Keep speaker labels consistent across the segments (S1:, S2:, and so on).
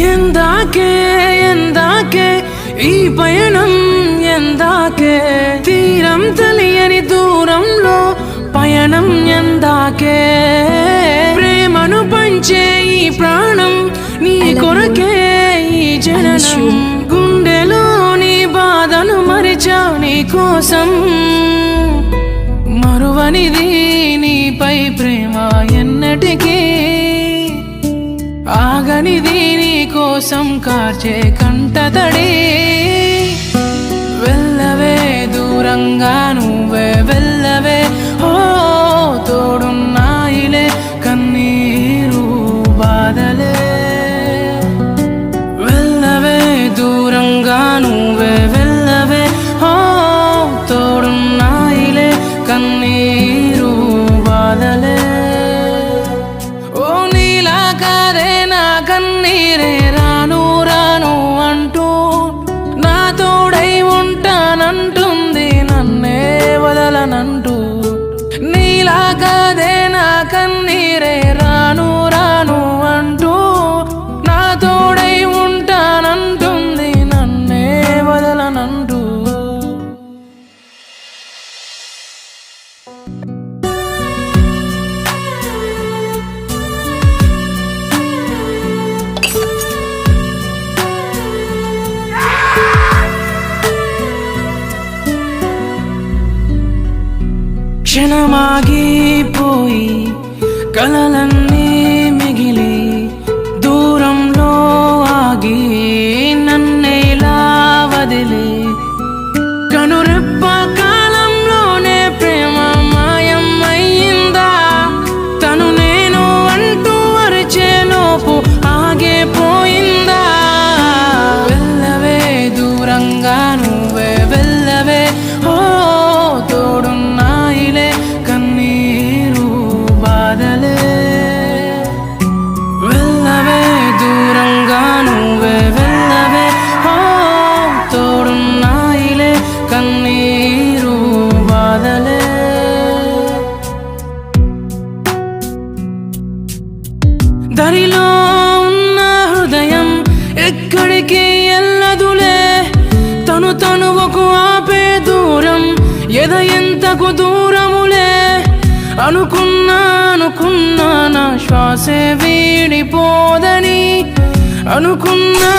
S1: ఎందాకే ఎందాకే ఈ పయనం ఎందాకే తీరం తెలియని దూరంలో పయనం ఎందాకే ప్రేమను పంచే ఈ ప్రాణం నీ కొరకే ఈ జననం గుండెలోని బాధను మరిచా నీ కోసం మరువనిది నీపై ప్రేమ ఎన్నటికీ ఆగనిది నీ కోసం కార్చే కంటతడి వెళ్ళవే దూరంగా నువ్వే వెళ్ళవే ఓ తోడున్నాయిలే కన్నీరు బాధలే వెళ్ళవే దూరంగా నువ్వే వెళ్ళవే ఓ తోడున్నాయిలే కన్నీరు బాధలే ఓ నీలా కాదే నా కన్నీరే రాను రాను అంటూ నా తోడై ఉంటానంటుంది నన్నే వదలనంటూ నీలా కాదే నా కన్నీరే రాను రాను అంటూ నా తోడై ఉంటానంటుంది నన్నే వదలనంటూ క్షణమాగిపోయి కలలన్నీ మిగిలి దూరంలో ఆగి నన్నేలా వదిలి కనురెప్ప కాలంలోనే ప్రేమ మాయం అయ్యిందా తను నేను అంటూ అరిచేలోపు ఆగిపోయిందా వెళ్ళవే దూరంగా నువ్వే వెళ్ళవే ఓ తోడున్నాయిలే కన్నీరు బాధలే వెళ్ళవే దూరంగా నువ్వే వెళ్ళవే ఓ తోడున్నాయిలే కన్నీరు బాధలే దరిలో ఉన్న హృదయం ఎక్కడికి ఎల్లదులే తనువకు ఆపే దూరం ఎద ఎంతకు దూరములే అనుకున్నా నా శ్వాసే వీడిపోదని అనుకున్నా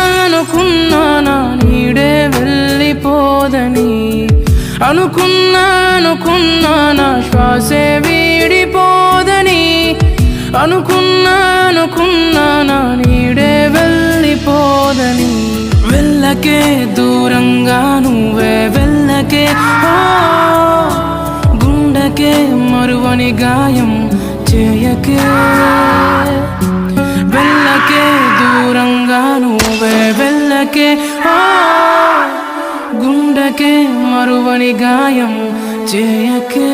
S1: నా నీడే వెళ్ళిపోదని అనుకున్నా నా శ్వాసే వీడిపోదని అనుకున్నా నా నీడే వెళ్ళిపోదని వెళ్ళకే దూరంగా నువ్వే వెళ్ళకే ఓ గుండెకే మరువని గాయం చేయకే వెళ్ళకే దూరంగా నువ్వే వెళ్ళకే ఓ గుండెకే మరువని గాయం చేయకే